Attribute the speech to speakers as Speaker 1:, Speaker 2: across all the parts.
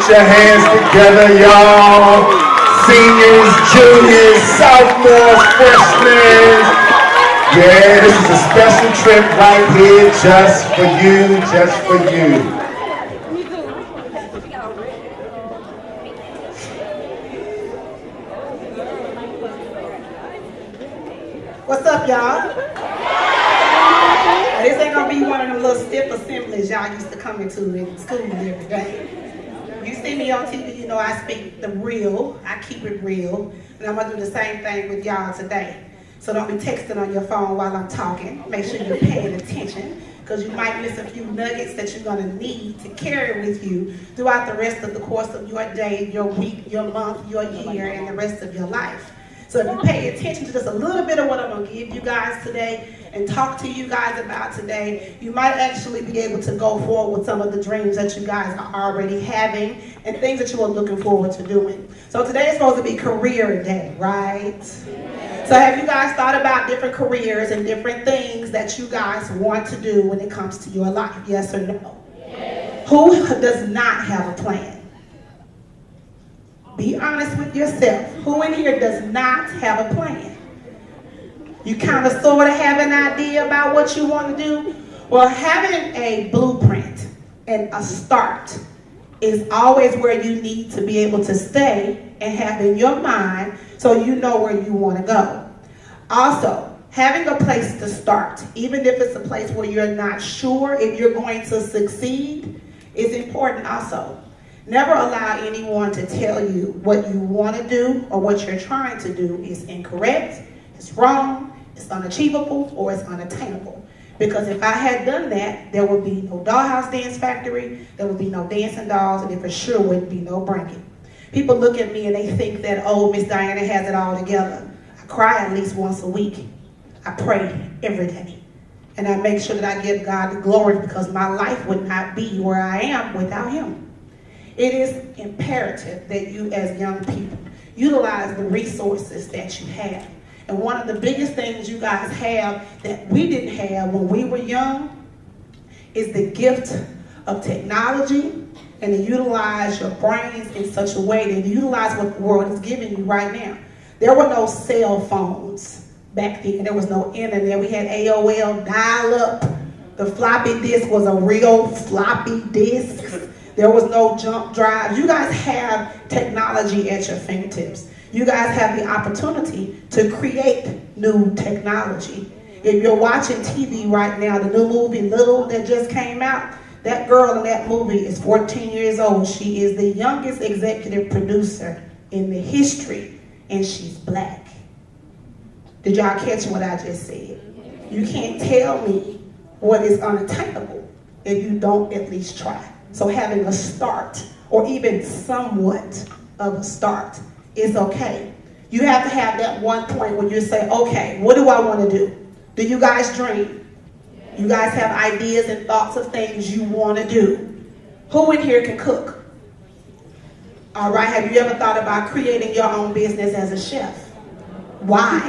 Speaker 1: your hands together, y'all. Seniors, juniors, sophomores, freshmen. Yeah, this is a special trip right here just for you, just for you.
Speaker 2: What's up, y'all? This ain't gonna be one of them little stiff assemblies y'all used to come into in school every day. You see me on TV, you know I speak the real, I keep it real, and I'm gonna do the same thing with y'all today. So don't be texting on your phone while I'm talking. Make sure you're paying attention, because you might miss a few nuggets that you're gonna need to carry with you throughout the rest of the course of your day, your week, your month, your year, and the rest of your life. So if you pay attention to just a little bit of what I'm going to give you guys today and talk to you guys about today, you might actually be able to go forward with some of the dreams that you guys are already having and things that you are looking forward to doing. So today is supposed to be career day, right? So have you guys thought about different careers and different things that you guys want to do when it comes to your life? Yes or no? Yes. Who does not have a plan? Be honest with yourself. Who in here does not have a plan? You kind of sort of have an idea about what you want to do? Well, having a blueprint and a start is always where you need to be able to stay and have in your mind so you know where you want to go. Also, having a place to start, even if it's a place where you're not sure if you're going to succeed, is important also. Never allow anyone to tell you what you want to do or what you're trying to do is incorrect, it's wrong, it's unachievable, or it's unattainable. Because if I had done that, there would be no Dollhouse Dance Factory, there would be no dancing dolls, and there for sure wouldn't be no bringing. People look at me and they think that, oh, Miss Diana has it all together. I cry at least once a week. I pray every day. And I make sure that I give God the glory, because my life would not be where I am without Him. It is imperative that you as young people utilize the resources that you have. And one of the biggest things you guys have that we didn't have when we were young is the gift of technology, and to utilize your brains in such a way that you utilize what the world is giving you right now. There were no cell phones back then. There was no internet. We had AOL, dial-up. The floppy disk was a real floppy disk. There was no jump drive. You guys have technology at your fingertips. You guys have the opportunity to create new technology. If you're watching TV right now, the new movie Little that just came out, that girl in that movie is 14 years old. She is the youngest executive producer in the history, and she's black. Did y'all catch what I just said? You can't tell me what is unattainable if you don't at least try. So having a start, or even somewhat of a start, is okay. You have to have that one point where you say, okay, what do I want to do? Do you guys dream? You guys have ideas and thoughts of things you want to do. Who in here can cook? All right, have you ever thought about creating your own business as a chef? Why?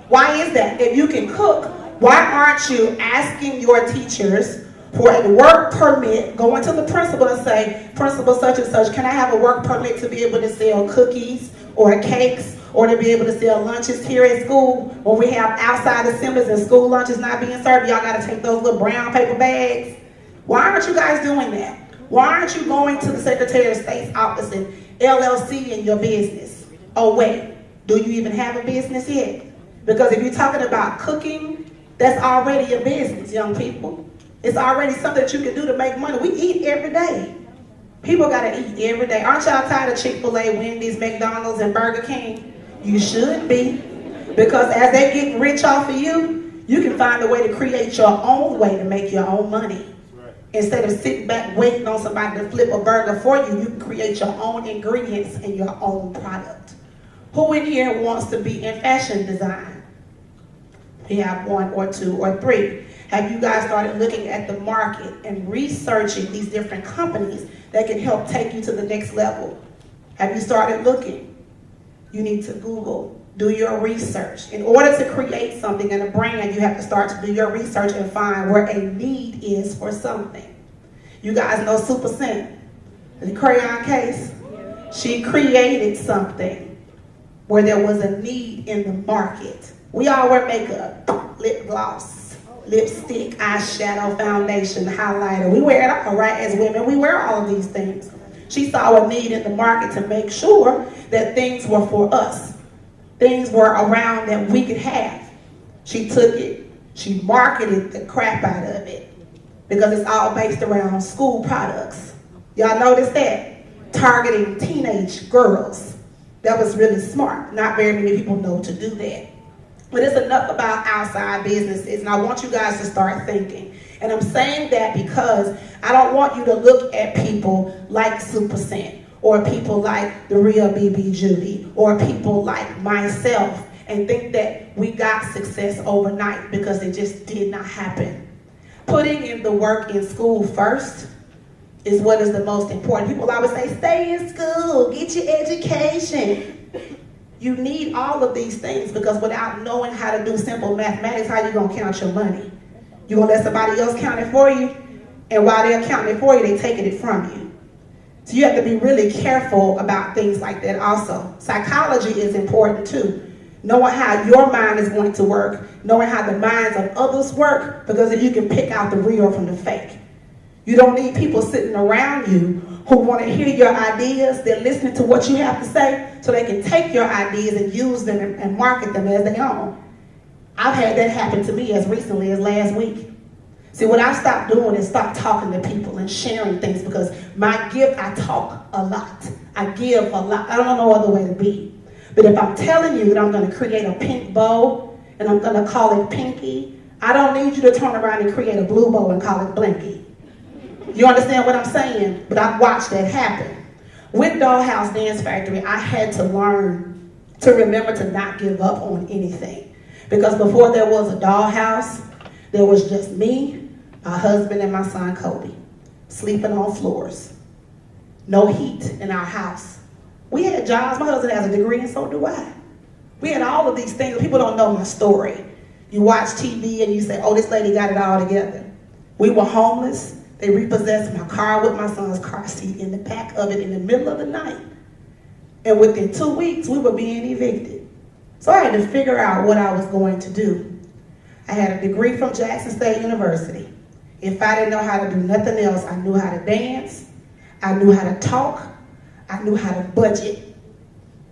Speaker 2: Why is that? If you can cook, why aren't you asking your teachers for a work permit, going to the principal and say, Principal such and such, can I have a work permit to be able to sell cookies or cakes, or to be able to sell lunches here at school when we have outside assemblies and school lunches not being served? Y'all got to take those little brown paper bags. Why aren't you guys doing that? Why aren't you going to the Secretary of State's office and LLC in your business? Oh wait, do you even have a business yet? Because if you're talking about cooking, that's already a business, young people. It's already something that you can do to make money. We eat every day. People got to eat every day. Aren't y'all tired of Chick-fil-A, Wendy's, McDonald's, and Burger King? You should be. Because as they get rich off of you, you can find a way to create your own way to make your own money. Right. Instead of sitting back waiting on somebody to flip a burger for you, you can create your own ingredients and your own product. Who in here wants to be in fashion design? We have one or two or three. Have you guys started looking at the market and researching these different companies that can help take you to the next level? Have you started looking? You need to Google, do your research. In order to create something in a brand, you have to start to do your research and find where a need is for something. You guys know Super Scent. The crayon case. She created something where there was a need in the market. We all wear makeup, lip gloss, lipstick, eyeshadow, foundation, highlighter. We wear it all, right? As women, we wear all of these things. She saw a need in the market to make sure that things were for us. Things were around that we could have. She took it, she marketed the crap out of it because it's all based around school products. Y'all notice that? Targeting teenage girls. That was really smart. Not very many people know to do that. But it's enough about outside businesses, and I want you guys to start thinking. And I'm saying that because I don't want you to look at people like Super Scent, or people like the real BB Judy, or people like myself, and think that we got success overnight, because it just did not happen. Putting in the work in school first is what is the most important. People always say, stay in school, get your education. You need all of these things, because without knowing how to do simple mathematics, how you gonna count your money? You gonna let somebody else count it for you? And while they're counting it for you, they're taking it from you. So you have to be really careful about things like that also. Psychology is important too. Knowing how your mind is going to work, knowing how the minds of others work, because then you can pick out the real from the fake. You don't need people sitting around you who want to hear your ideas. They're listening to what you have to say so they can take your ideas and use them and market them as their own. I've had that happen to me as recently as last week. See, what I stopped doing is stop talking to people and sharing things, because my gift, I talk a lot. I give a lot. I don't know no other way to be. But if I'm telling you that I'm going to create a pink bow and I'm going to call it Pinky, I don't need you to turn around and create a blue bow and call it Blinky. You understand what I'm saying? But I've watched that happen. With Dollhouse Dance Factory, I had to learn to remember to not give up on anything. Because before there was a dollhouse, there was just me, my husband, and my son Kobe, sleeping on floors. No heat in our house. We had jobs. My husband has a degree, and so do I. We had all of these things. People don't know my story. You watch TV and you say, oh, this lady got it all together. We were homeless. They repossessed my car with my son's car seat in the back of it in the middle of the night. And within 2 weeks, we were being evicted. So I had to figure out what I was going to do. I had a degree from Jackson State University. If I didn't know how to do nothing else, I knew how to dance, I knew how to talk, I knew how to budget.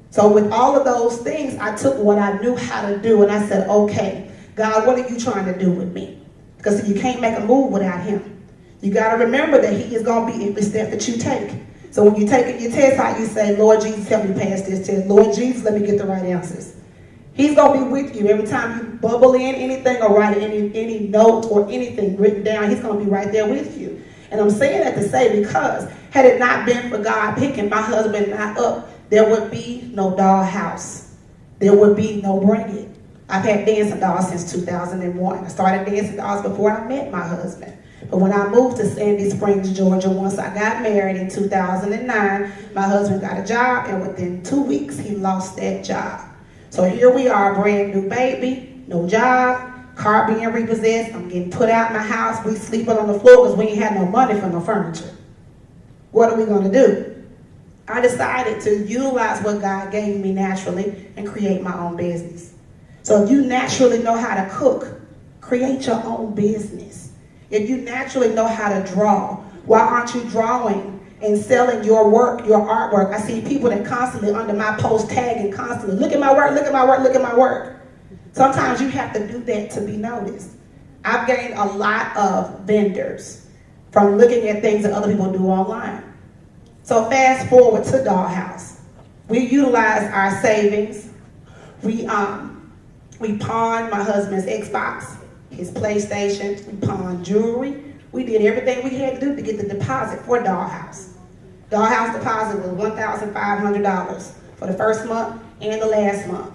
Speaker 2: So with all of those things, I took what I knew how to do and I said, okay, God, what are you trying to do with me? Because you can't make a move without him. You got to remember that he is going to be every step that you take. So when you take your test out, you say, Lord Jesus, help me pass this test. Lord Jesus, let me get the right answers. He's going to be with you every time you bubble in anything or write any note or anything written down. He's going to be right there with you. And I'm saying that to say, because had it not been for God picking my husband and I up, there would be no Dollhouse. There would be no Bring It. I've had dancing dolls since 2001. I started dancing dolls before I met my husband. But when I moved to Sandy Springs, Georgia, once I got married in 2009, my husband got a job, and within 2 weeks, he lost that job. So here we are, brand new baby, no job, car being repossessed, I'm getting put out my house, we sleeping on the floor because we ain't had no money for no furniture. What are we gonna do? I decided to utilize what God gave me naturally and create my own business. So if you naturally know how to cook, create your own business. If you naturally know how to draw, why aren't you drawing and selling your work, your artwork? I see people that constantly under my post tagging constantly, look at my work, look at my work, look at my work. Sometimes you have to do that to be noticed. I've gained a lot of vendors from looking at things that other people do online. So fast forward to Dollhouse. We utilize our savings. We pawned my husband's Xbox, his PlayStation, we pawned jewelry. We did everything we had to do to get the deposit for Dollhouse. Dollhouse deposit was $1,500 for the first month and the last month.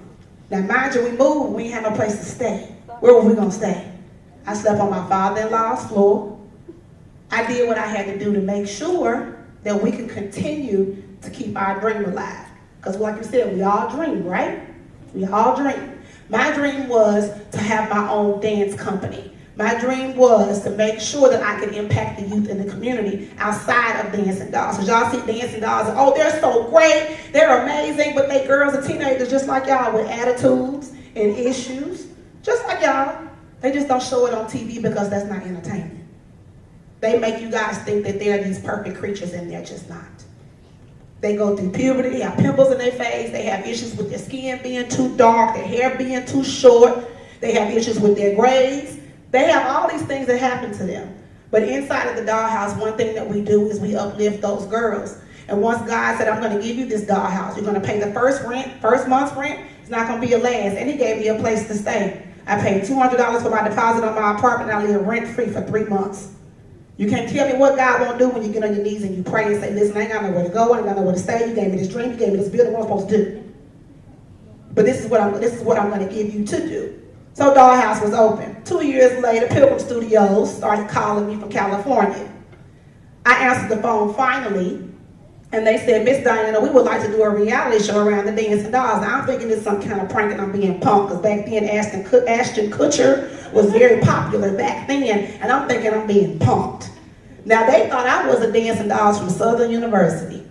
Speaker 2: Now mind you, we moved, we didn't have no place to stay. Where were we gonna stay? I slept on my father-in-law's floor. I did what I had to do to make sure that we could continue to keep our dream alive. Because like you said, we all dream, right? We all dream. My dream was to have my own dance company. My dream was to make sure that I could impact the youth in the community outside of dancing dolls. So y'all see dancing dolls, and, oh, they're so great, they're amazing, but they girls and teenagers just like y'all with attitudes and issues, just like y'all. They just don't show it on TV because that's not entertainment. They make you guys think that they're these perfect creatures, and they're just not. They go through puberty, they have pimples in their face, they have issues with their skin being too dark, their hair being too short, they have issues with their grades. They have all these things that happen to them. But inside of the dollhouse, one thing that we do is we uplift those girls. And once God said, I'm going to give you this dollhouse, you're going to pay the first month's rent, it's not going to be your last. And he gave me a place to stay. I paid $200 for my deposit on my apartment, and I live rent-free for 3 months. You can't tell me what God won't do when you get on your knees and you pray and say, listen, I ain't got nowhere to go, I ain't got nowhere to stay, you gave me this dream, you gave me this building, what I'm supposed to do. But this is what I'm going to give you to do. So Dollhouse was open. 2 years later, Pilgrim Studios started calling me from California. I answered the phone finally, and they said, Miss Diana, we would like to do a reality show around the dancing dolls. Now I'm thinking it's some kind of prank and I'm being punked, because back then Ashton Kutcher was very popular back then, and I'm thinking I'm being punked. Now they thought I was a dancing dolls from Southern University.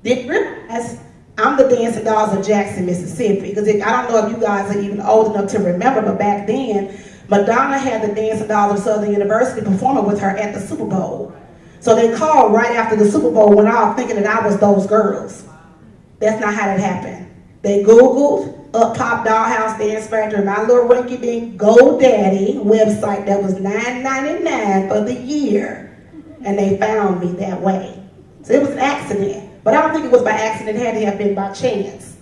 Speaker 2: Didn't realize I'm the dancing dolls of Jackson, Mississippi, because I don't know if you guys are even old enough to remember, but back then, Madonna had the dancing dolls of Southern University performing with her at the Super Bowl. So they called right after the Super Bowl went off thinking that I was those girls. That's not how that happened. They Googled Up Pop Dollhouse Dance Factory, my little rinky-dink GoDaddy website that was $9.99 for the year, and they found me that way. So it was an accident. But I don't think it was by accident, it had to have been by chance.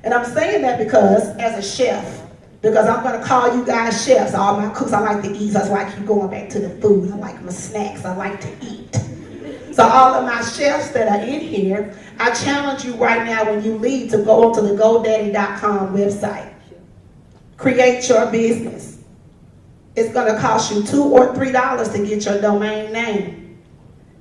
Speaker 2: And I'm saying that because, as a chef, because I'm going to call you guys chefs, all my cooks, I like to eat, so that's why I keep going back to the food. I like my snacks, I like to eat. So all of my chefs that are in here, I challenge you right now when you leave to go onto the GoDaddy.com website. Create your business. It's going to cost you $2 or $3 to get your domain name.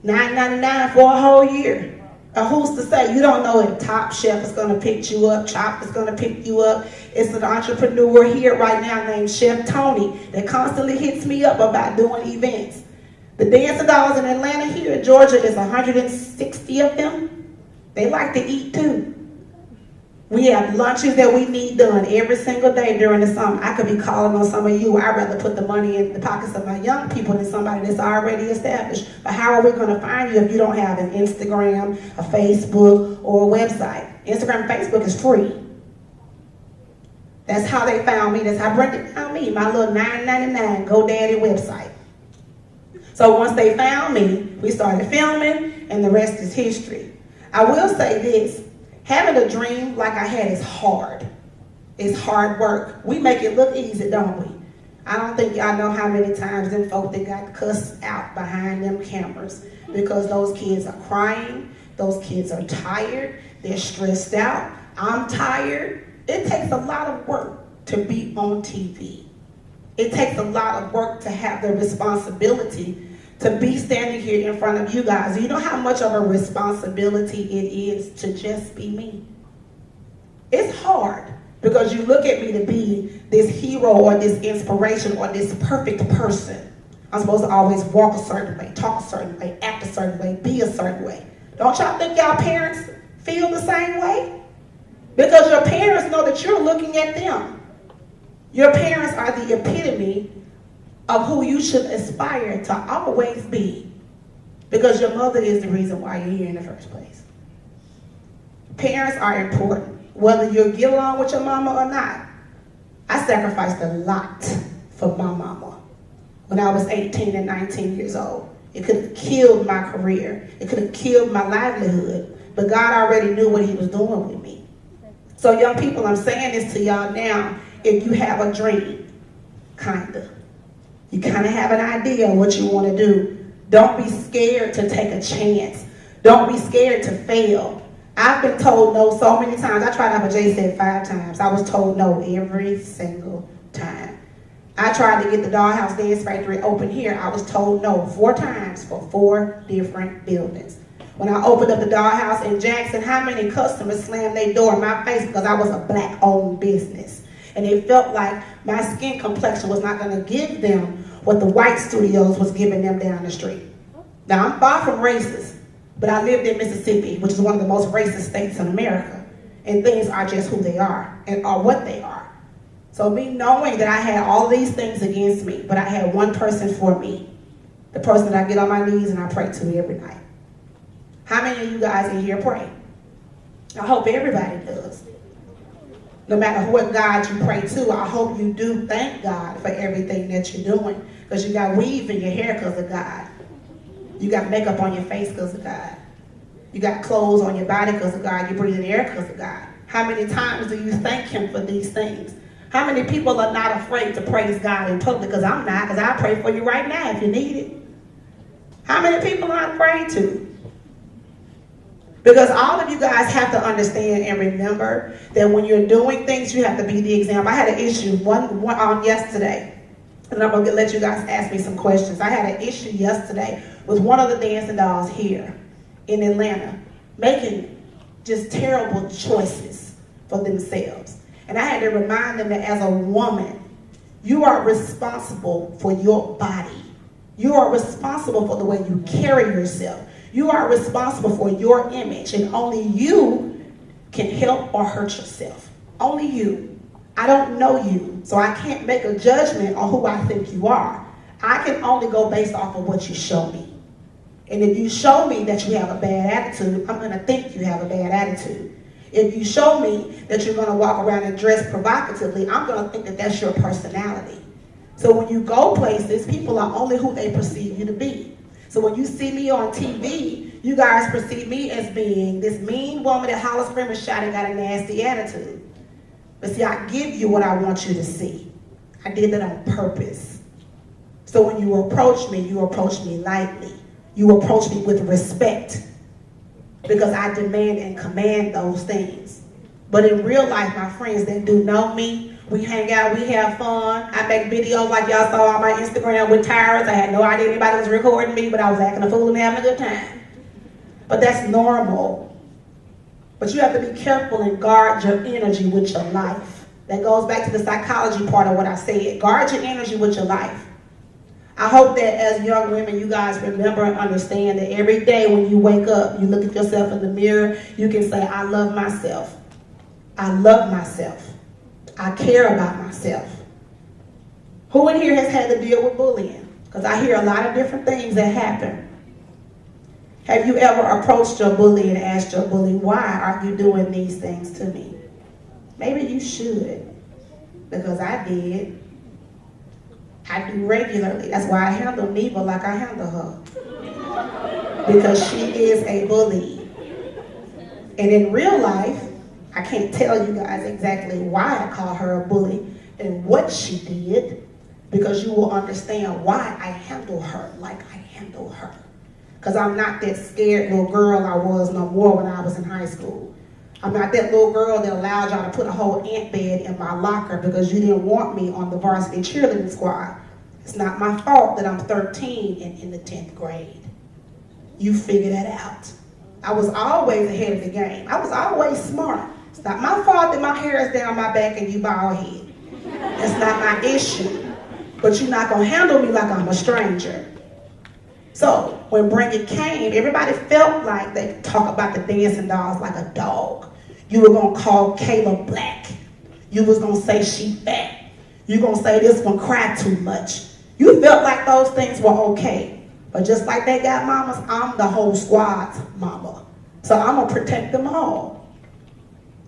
Speaker 2: $9.99 for a whole year. Who's to say? You don't know if Top Chef is going to pick you up, Chop is going to pick you up. It's an entrepreneur here right now named Chef Tony that constantly hits me up about doing events. The dancing dolls in Atlanta here in Georgia is 160 of them. They like to eat too. We have lunches that we need done every single day during the summer. I could be calling on some of you. I'd rather put the money in the pockets of my young people than somebody that's already established. But how are we going to find you if you don't have an Instagram, a Facebook, or a website? Instagram and Facebook is free. That's how they found me. That's how Brenda found me, my little $9.99 GoDaddy website. So once they found me, we started filming, and the rest is history. I will say this. Having a dream like I had is hard. It's hard work. We make it look easy, don't we? I don't think y'all know how many times them folk that got cussed out behind them cameras because those kids are crying, those kids are tired, they're stressed out, I'm tired. It takes a lot of work to be on TV. It takes a lot of work to have the responsibility to be standing here in front of you guys. You know how much of a responsibility it is to just be me? It's hard because you look at me to be this hero or this inspiration or this perfect person. I'm supposed to always walk a certain way, talk a certain way, act a certain way, be a certain way. Don't y'all think y'all parents feel the same way? Because your parents know that you're looking at them. Your parents are the epitome of who you should aspire to always be, because your mother is the reason why you're here in the first place. Parents are important, whether you get along with your mama or not. I sacrificed a lot for my mama when I was 18 and 19 years old. It could have killed my career. It could have killed my livelihood, but God already knew what he was doing with me. So young people, I'm saying this to y'all now. If you have a dream, you kind of have an idea of what you want to do, don't be scared to take a chance. Don't be scared to fail. I've been told no so many times. I tried out for JSET 5 times. I was told no every single time. I tried to get the Dollhouse Dance Factory open here. I was told no 4 times for 4 different buildings. When I opened up the Dollhouse in Jackson, how many customers slammed their door in my face because I was a black-owned business? And they felt like my skin complexion was not going to give them what the white studios was giving them down the street. Now, I'm far from racist, but I lived in Mississippi, which is one of the most racist states in America, and things are just who they are and are what they are. So me knowing that I had all these things against me, but I had one person for me, the person that I get on my knees and I pray to every night. How many of you guys in here pray? I hope everybody does. No matter what God you pray to, I hope you do thank God for everything that you're doing. Because you got weave in your hair because of God. You got makeup on your face because of God. You got clothes on your body because of God. You breathe in air because of God. How many times do you thank him for these things? How many people are not afraid to praise God in public? Because I'm not, because I pray for you right now if you need it. How many people are afraid to? Because all of you guys have to understand and remember that when you're doing things, you have to be the example. I had an issue one on yesterday, and I'm going to let you guys ask me some questions. I had an issue yesterday with one of the dancing dolls here in Atlanta making just terrible choices for themselves. And I had to remind them that as a woman, you are responsible for your body. You are responsible for the way you carry yourself. You are responsible for your image, and only you can help or hurt yourself. Only you. I don't know you, so I can't make a judgment on who I think you are. I can only go based off of what you show me. And if you show me that you have a bad attitude, I'm going to think you have a bad attitude. If you show me that you're going to walk around and dress provocatively, I'm going to think that that's your personality. So when you go places, people are only who they perceive you to be. So when you see me on TV, you guys perceive me as being this mean woman that hollers, screams, and shouts and got a nasty attitude. But see, I give you what I want you to see. I did that on purpose. So when you approach me lightly. You approach me with respect. Because I demand and command those things. But in real life, my friends that do know me, we hang out, we have fun. I make videos like y'all saw on my Instagram with tires. I had no idea anybody was recording me, but I was acting a fool and having a good time. But that's normal. But you have to be careful and guard your energy with your life. That goes back to the psychology part of what I said. Guard your energy with your life. I hope that as young women, you guys remember and understand that every day when you wake up, you look at yourself in the mirror, you can say, I love myself. I love myself. I care about myself. Who in here has had to deal with bullying? Because I hear a lot of different things that happen. Have you ever approached your bully and asked your bully, why are you doing these things to me? Maybe you should, because I did. I do regularly. That's why I handle Neva like I handle her. Because she is a bully. And in real life, I can't tell you guys exactly why I call her a bully and what she did, because you will understand why I handle her like I handle her. Because I'm not that scared little girl I was no more when I was in high school. I'm not that little girl that allowed y'all to put a whole ant bed in my locker because you didn't want me on the varsity cheerleading squad. It's not my fault that I'm 13 and in the 10th grade. You figure that out. I was always ahead of the game. I was always smart. It's not my fault that my hair is down my back and you bald head. That's not my issue. But you're not going to handle me like I'm a stranger. So when Bring It came, everybody felt like they talk about the dancing dolls like a dog. You were going to call Kayla black. You was going to say she fat. You going to say this one cried too much. You felt like those things were okay. But just like they got mamas, I'm the whole squad's mama. So I'm going to protect them all.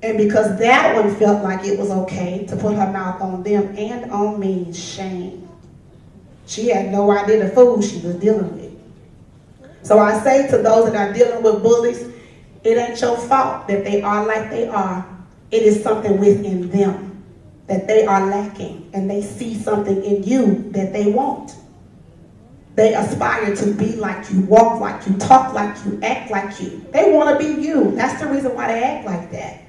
Speaker 2: And because that one felt like it was okay to put her mouth on them and on me, shame. She had no idea the fool she was dealing with. So I say to those that are dealing with bullies, it ain't your fault that they are like they are. It is something within them that they are lacking, and they see something in you that they want. They aspire to be like you, walk like you, talk like you, act like you. They want to be you. That's the reason why they act like that.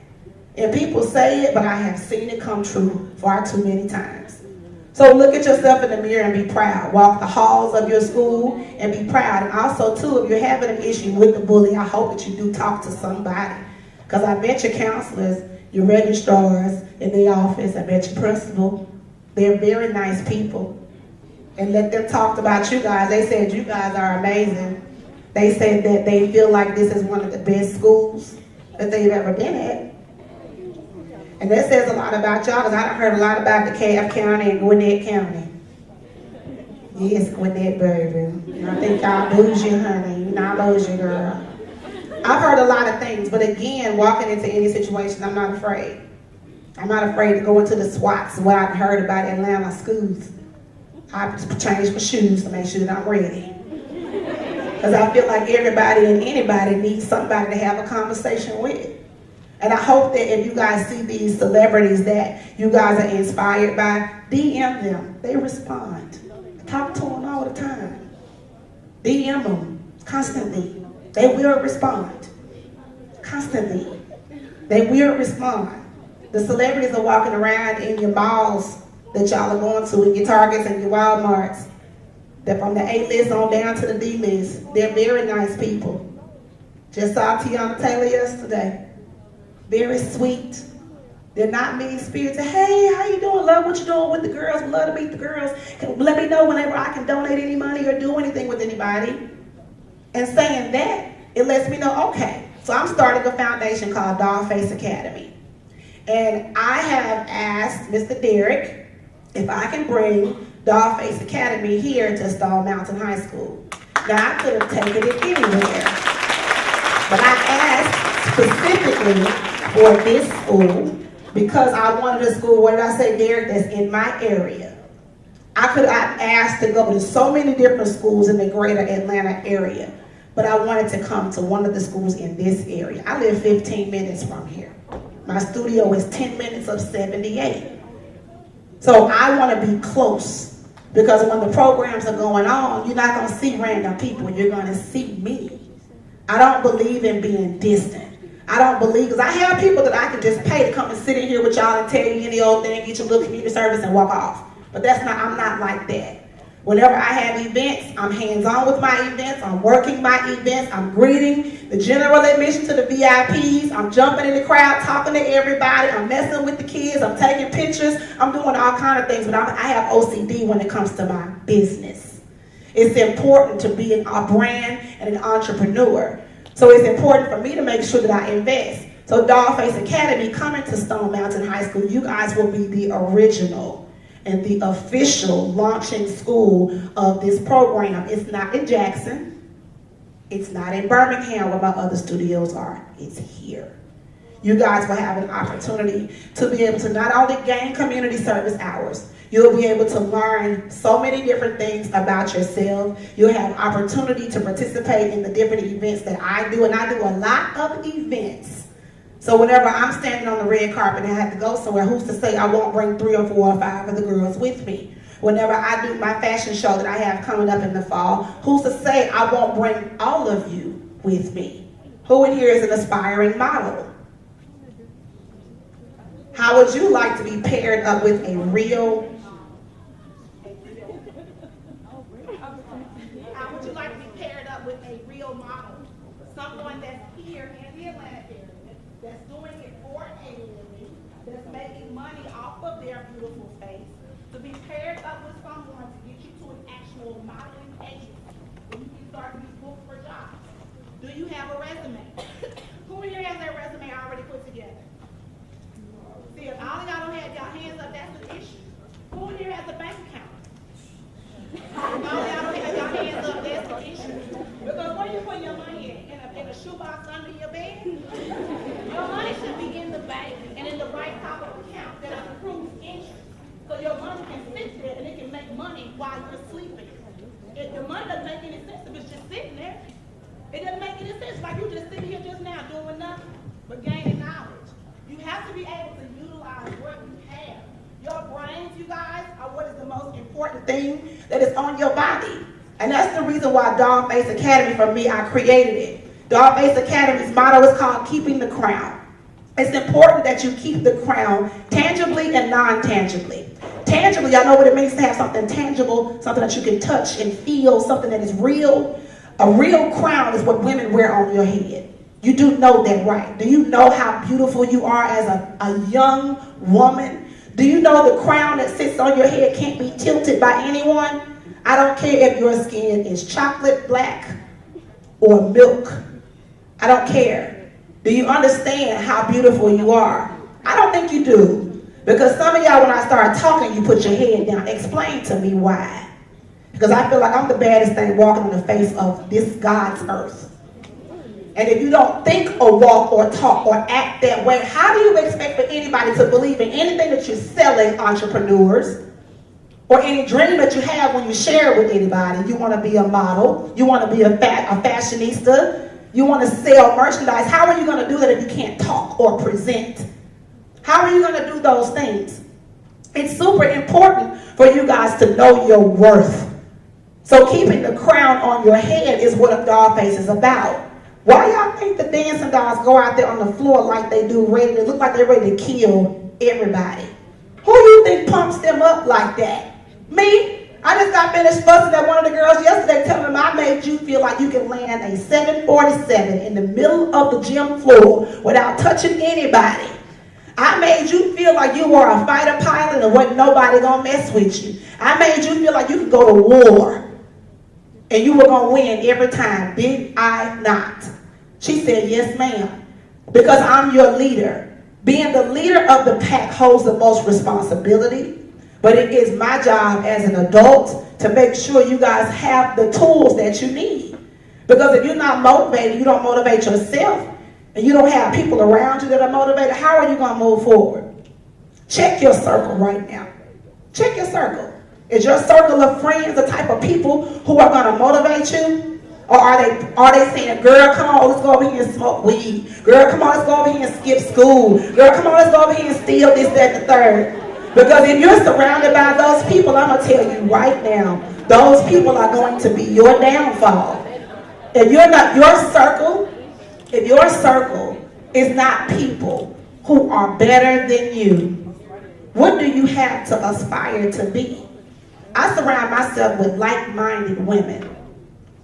Speaker 2: And people say it, but I have seen it come true far too many times. So look at yourself in the mirror and be proud. Walk the halls of your school and be proud. And also, too, if you're having an issue with the bully, I hope that you do talk to somebody. Because I bet your counselors, your registrars in the office, I bet your principal, they're very nice people. and let them talk about you guys. They said you guys are amazing. They said that they feel like this is one of the best schools that they've ever been at. And that says a lot about y'all, because I done heard a lot about the DeKalb County and Gwinnett County. Yes, Gwinnett, baby. I think y'all bougie, honey. You're not bougie, girl. I've heard a lot of things, but again, walking into any situation, I'm not afraid. I'm not afraid to go into the SWATs, what I've heard about Atlanta schools. I change my shoes to make sure that I'm ready. Because I feel like everybody and anybody needs somebody to have a conversation with. And I hope that if you guys see these celebrities that you guys are inspired by, DM them. They respond. I talk to them all the time. DM them constantly. They will respond. Constantly. They will respond. The celebrities are walking around in your malls that y'all are going to, in your Targets and your Walmarts. They're from the A list on down to the D list. They're very nice people. Just saw Tiana Taylor yesterday. Very sweet. They're not mean-spirited. Hey, how you doing? Love what you're doing with the girls. Would love to meet the girls. Let me know whenever I can donate any money or do anything with anybody. And saying that, it lets me know, okay. So I'm starting a foundation called Dollface Academy. And I have asked Mr. Derek if I can bring Dollface Academy here to Stone Mountain High School. Now, I could have taken it anywhere. But I asked specifically for this school because I wanted a school, what did I say, Derek, that's in my area. I asked to go to so many different schools in the greater Atlanta area, but I wanted to come to one of the schools in this area. I live 15 minutes from here. My studio is 10 minutes of 78. So I want to be close because when the programs are going on, you're not going to see random people. You're going to see me. I don't believe in being distant. I don't believe, because I have people that I can just pay to come and sit in here with y'all and tell you any old thing, get your little community service and walk off. But that's not, I'm not like that. Whenever I have events, I'm hands-on with my events, I'm working my events, I'm greeting the general admission to the VIPs, I'm jumping in the crowd, talking to everybody, I'm messing with the kids, I'm taking pictures, I'm doing all kinds of things, but I have OCD when it comes to my business. It's important to be a brand and an entrepreneur. So it's important for me to make sure that I invest. So Dollface Academy, coming to Stone Mountain High School, you guys will be the original and the official launching school of this program. It's not in Jackson. It's not in Birmingham where my other studios are. It's here. You guys will have an opportunity to be able to not only gain community service hours, you'll be able to learn so many different things about yourself. You'll have opportunity to participate in the different events that I do, and I do a lot of events. So whenever I'm standing on the red carpet and I have to go somewhere, who's to say I won't bring 3 or 4 or 5 of the girls with me? Whenever I do my fashion show that I have coming up in the fall, who's to say I won't bring all of you with me? Who in here is an aspiring model? How would you like to be paired up with a real? How would you like to be paired up with a real model? Someone that's here in the Atlanta area, that's doing it for a living, that's making money off of their beautiful face, to be paired up with someone to get you to an actual modeling agency where you can start to be booked for jobs. Do you have a resume? Who in here has their resume already put together? See, if all of y'all don't have y'all hands up, that's an issue. Who in here has a bank account? If all of y'all don't have y'all hands up, that's an issue. Because where you putting your money in a shoebox under your bed? Your money should be in the bank and in the right type of account that approves interest. So your money can sit there and it can make money while you're sleeping. If the money doesn't make any sense if it's just sitting there. It doesn't make any sense like you just sitting here just now doing nothing but gaining knowledge. You have to be able to utilize what you have. Your brains, you guys, are what is the most important thing that is on your body. And that's the reason why Dollface Academy, for me, I created it. Dollface Academy's motto is called Keeping the Crown. It's important that you keep the crown tangibly and non-tangibly. Tangibly, y'all know what it means to have something tangible, something that you can touch and feel, something that is real. A real crown is what women wear on your head. You do know that, right? Do you know how beautiful you are as a young woman? Do you know the crown that sits on your head can't be tilted by anyone? I don't care if your skin is chocolate black or milk. I don't care. Do you understand how beautiful you are? I don't think you do. Because some of y'all, when I start talking, you put your head down. Explain to me why. Because I feel like I'm the baddest thing walking on the face of this God's earth. And if you don't think or walk or talk or act that way, how do you expect for anybody to believe in anything that you're selling, entrepreneurs? Or any dream that you have when you share it with anybody? You want to be a model. You want to be a fashionista. You want to sell merchandise. How are you going to do that if you can't talk or present? How are you going to do those things? It's super important for you guys to know your worth. So keeping the crown on your head is what a Dollface is about. Why y'all think the dancing dolls go out there on the floor like they do, ready to look like they're ready to kill everybody? Who you think pumps them up like that? Me? I just got finished fussing at one of the girls yesterday telling them I made you feel like you can land a 747 in the middle of the gym floor without touching anybody. I made you feel like you were a fighter pilot and wasn't nobody gonna mess with you. I made you feel like you could go to war and you were gonna win every time. Did I not? She said, yes, ma'am. Because I'm your leader. Being the leader of the pack holds the most responsibility. But it is my job as an adult to make sure you guys have the tools that you need. Because if you're not motivated, you don't motivate yourself, and you don't have people around you that are motivated, how are you going to move forward? Check your circle right now. Check your circle. Is your circle of friends the type of people who are going to motivate you? Or are they saying, girl, come on, let's go over here and smoke weed. Girl, come on, let's go over here and skip school. Girl, come on, let's go over here and steal this, that, and the third. Because if you're surrounded by those people, I'm going to tell you right now, those people are going to be your downfall. If you're not, if your circle is not people who are better than you, what do you have to aspire to be? I surround myself with like-minded women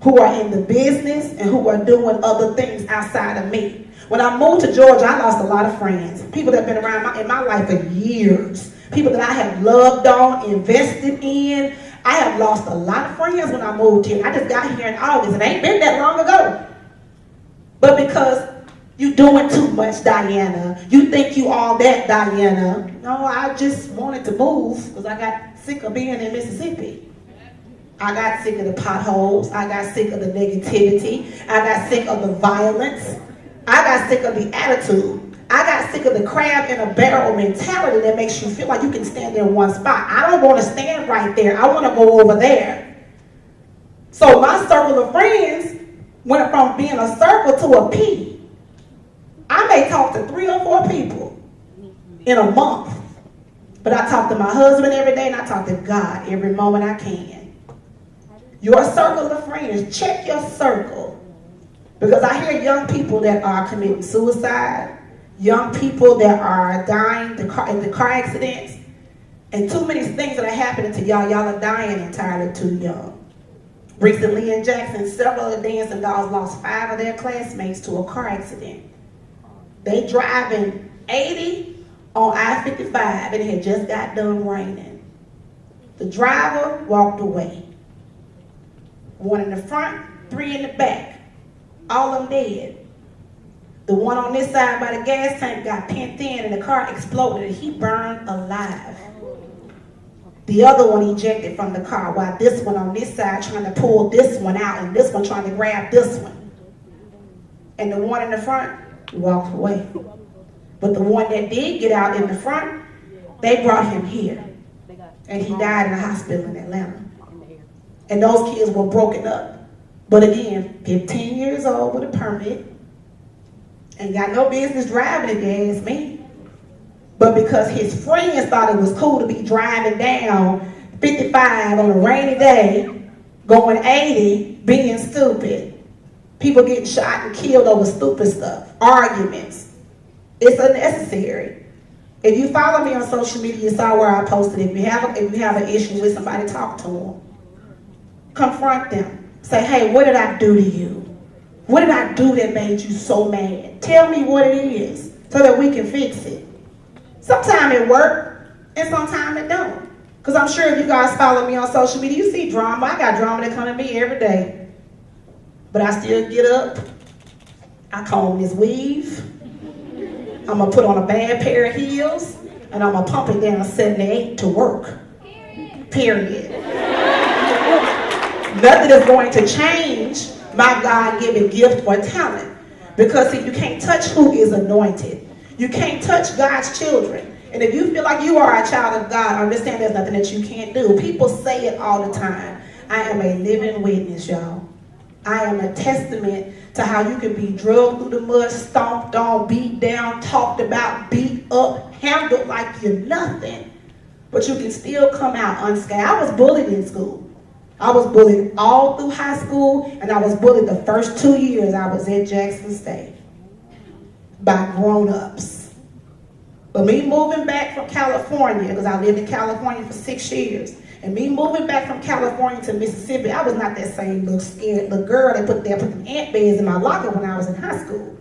Speaker 2: who are in the business and who are doing other things outside of me. When I moved to Georgia, I lost a lot of friends. People that have been around in my life for years. People that I have loved on, invested in. I have lost a lot of friends when I moved here. I just got here in August. It ain't been that long ago. But because you doing too much, Diana. You think you all that, Diana. No, I just wanted to move because I got sick of being in Mississippi. I got sick of the potholes. I got sick of the negativity. I got sick of the violence. I got sick of the attitude. I got sick of the crab in a barrel mentality that makes you feel like you can stand in one spot. I don't want to stand right there. I want to go over there. So my circle of friends went from being a circle to a P. I may talk to 3 or 4 people in a month. But I talk to my husband every day and I talk to God every moment I can. Your circle of friends, check your circle. Because I hear young people that are committing suicide, young people that are dying in the car accidents, and too many things that are happening to y'all. Y'all are dying entirely too young. Recently in Jackson, several of the dancing dolls lost 5 of their classmates to a car accident. They driving 80 on I-55 and it had just got done raining. The driver walked away. 1 in the front, 3 in the back. All of them dead. The one on this side by the gas tank got pinned in and the car exploded and he burned alive. The other one ejected from the car while this one on this side trying to pull this one out and this one trying to grab this one. And the one in the front walked away. But the one that did get out in the front, they brought him here. And he died in a hospital in Atlanta. And those kids were broken up. But again, 15 years old with a permit, and got no business driving if you ask me. But because his friends thought it was cool to be driving down 55 on a rainy day, going 80, being stupid. People getting shot and killed over stupid stuff, arguments. It's unnecessary. If you follow me on social media, you saw where I posted. If you have an issue with somebody, talk to them. Confront them. Say, hey, what did I do to you? What did I do that made you so mad? Tell me what it is so that we can fix it. Sometimes it works and sometimes it don't. Because I'm sure if you guys follow me on social media, you see drama. I got drama that come to me every day. But I still get up. I comb this weave. I'm going to put on a bad pair of heels. And I'm going to pump it down 78 to work. Period. Nothing is going to change my God-given gift or talent. Because see, you can't touch who is anointed. You can't touch God's children. And if you feel like you are a child of God, understand there's nothing that you can't do. People say it all the time. I am a living witness, y'all. I am a testament to how you can be drugged through the mud, stomped on, beat down, talked about, beat up, handled like you're nothing. But you can still come out unscathed. I was bullied in school. I was bullied all through high school, and I was bullied the first 2 years I was at Jackson State by grown-ups. But me moving back from California, because I lived in California for 6 years, and me moving back from California to Mississippi, I was not that same little scared little girl that put them ant beds in my locker when I was in high school.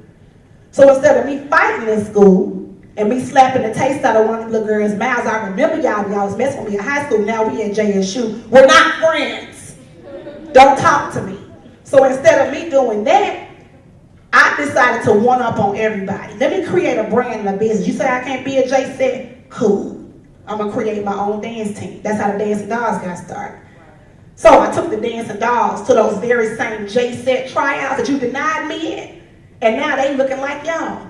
Speaker 2: So instead of me fighting in school and me slapping the taste out of one of the little girls' mouths, I remember y'all was messing with me in high school. Now we at JSU. We're not friends. Don't talk to me. So instead of me doing that, I decided to one up on everybody. Let me create a brand and a business. You say I can't be a J-Set? Cool. I'm going to create my own dance team. That's how the Dancing Dolls got started. So I took the Dancing Dolls to those very same J-Set tryouts that you denied me in. And now they looking like y'all.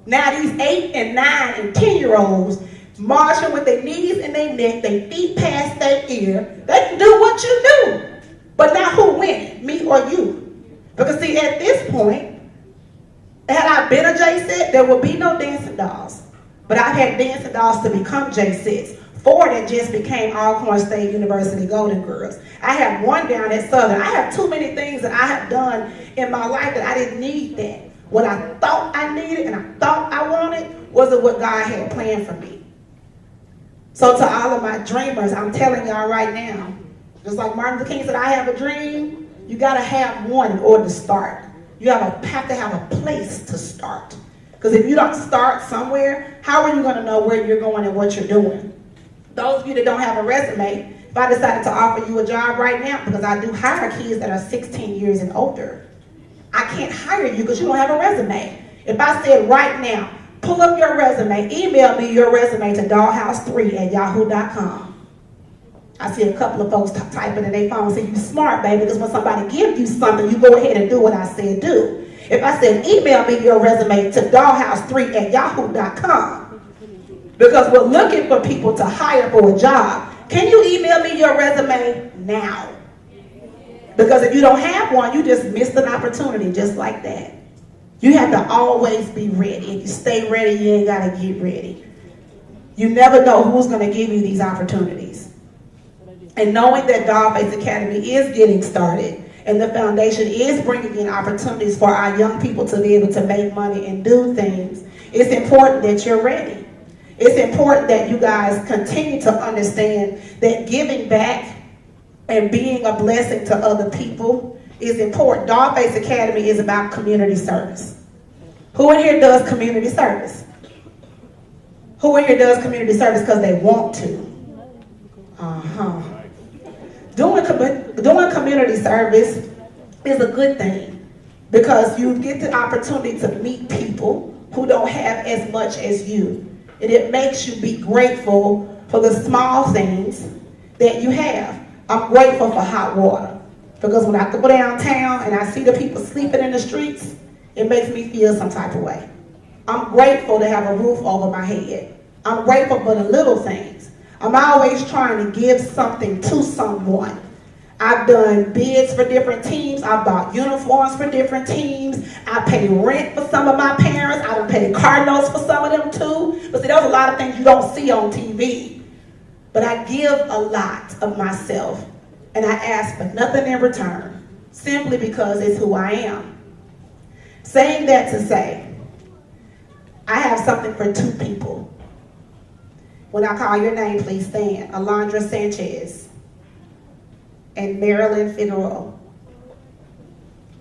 Speaker 2: Now these 8 and 9 and 10-year-olds marching with their knees in their neck, their feet past their ear. They can do what you do. But now who winning? Me or you? Because see, at this point, had I been a J-Set, there would be no Dancing Dolls. But I've had Dancing Dolls to become J-Sets. 4 that just became Alcorn State University Golden Girls. I have 1 down at Southern. I have too many things that I have done in my life that I didn't need that. What I thought I needed and I thought I wanted wasn't what God had planned for me. So to all of my dreamers, I'm telling y'all right now, just like Martin Luther King said, I have a dream, you gotta have one in order to start. You have to have a place to start. Because if you don't start somewhere, how are you gonna know where you're going and what you're doing? Those of you that don't have a resume, if I decided to offer you a job right now, because I do hire kids that are 16 years and older, I can't hire you because you don't have a resume. If I said right now, pull up your resume, email me your resume to dollhouse3@yahoo.com. I see a couple of folks typing in their phone and say, you smart, baby, because when somebody gives you something, you go ahead and do what I said do. If I said, email me your resume to dollhouse3@yahoo.com, because we're looking for people to hire for a job. Can you email me your resume now? Because if you don't have one, you just missed an opportunity just like that. You have to always be ready. If you stay ready, you ain't got to get ready. You never know who's going to give you these opportunities. And knowing that Dollface Academy is getting started and the foundation is bringing in opportunities for our young people to be able to make money and do things, it's important that you're ready. It's important that you guys continue to understand that giving back and being a blessing to other people is important. Dollface Academy is about community service. Who in here does community service? Who in here does community service because they want to? Doing community service is a good thing because you get the opportunity to meet people who don't have as much as you. And it makes you be grateful for the small things that you have. I'm grateful for hot water because when I go downtown and I see the people sleeping in the streets, it makes me feel some type of way. I'm grateful to have a roof over my head. I'm grateful for the little things. I'm always trying to give something to someone. I've done bids for different teams. I've bought uniforms for different teams. I pay rent for some of my parents. I done paid car notes for some of them too. But see, there's a lot of things you don't see on TV. But I give a lot of myself, and I ask for nothing in return, simply because it's who I am. Saying that to say, I have something for 2 people. When I call your name, please stand. Alondra Sanchez and Marilyn Figueroa.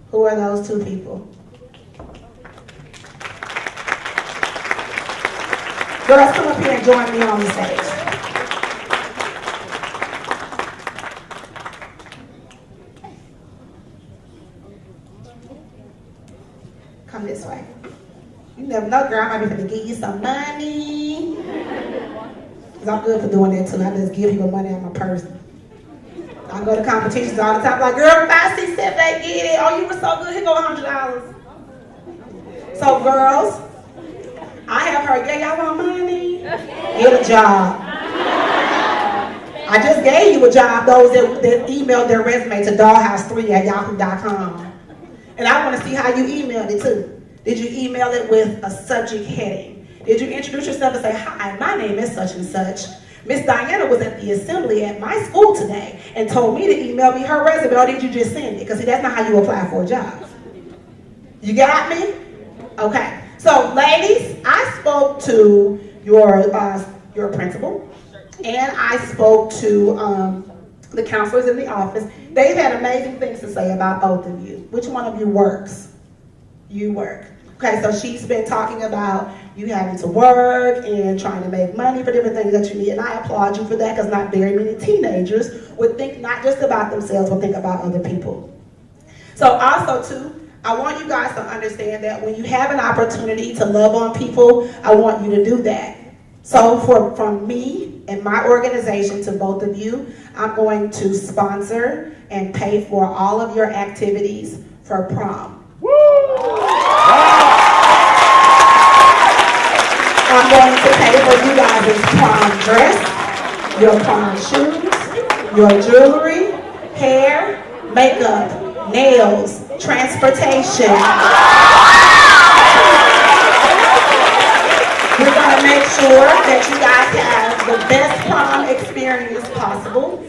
Speaker 2: Who are those 2 people? Girls, come up here and join me on the stage. Come this way. You never know, girl, I might be finna give you some money. Because I'm good for doing that too. I just give people money out of my purse. I go to competitions all the time, like, girl, 5, 6, 7, 8, get it. Oh, you were so good, here go $100. So girls, I have heard, yeah, y'all want money? Get a job. I just gave you a job, those that emailed their resume to dollhouse3@yahoo.com. And I want to see how you emailed it too. Did you email it with a subject heading? Did you introduce yourself and say, hi, my name is such and such. Miss Diana was at the assembly at my school today and told me to email me her resume, or did you just send it? Because see, that's not how you apply for a job. You got me? Okay. So ladies, I spoke to your principal, and I spoke to the counselors in the office. They've had amazing things to say about both of you. Which one of you works? You work. Okay, so she's been talking about you having to work and trying to make money for different things that you need, and I applaud you for that, because not very many teenagers would think not just about themselves, but think about other people. So also too, I want you guys to understand that when you have an opportunity to love on people, I want you to do that. So from me and my organization to both of you, I'm going to sponsor and pay for all of your activities for prom. Woo! I'm going to pay for you guys' prom dress, your prom shoes, your jewelry, hair, makeup, nails, transportation. We're going to make sure that you guys have the best prom experience possible.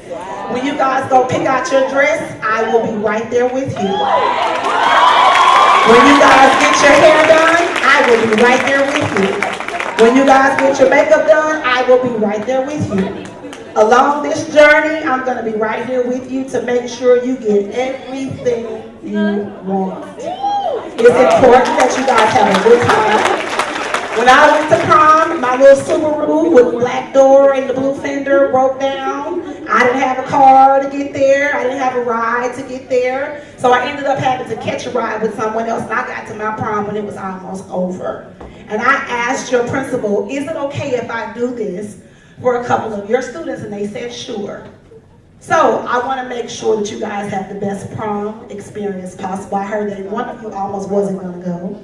Speaker 2: When you guys go pick out your dress, I will be right there with you. When you guys get your hair done, I will be right there with you. When you guys get your makeup done, I will be right there with you. Along this journey, I'm going to be right here with you to make sure you get everything you want. It's important that you guys have a good time. When I went to prom, my little Subaru with the black door and the blue fender broke down. I didn't have a car to get there. I didn't have a ride to get there. So I ended up having to catch a ride with someone else, and I got to my prom when it was almost over. And I asked your principal, is it okay if I do this for a couple of your students? And they said, sure. So I want to make sure that you guys have the best prom experience possible. I heard that one of you almost wasn't going to go.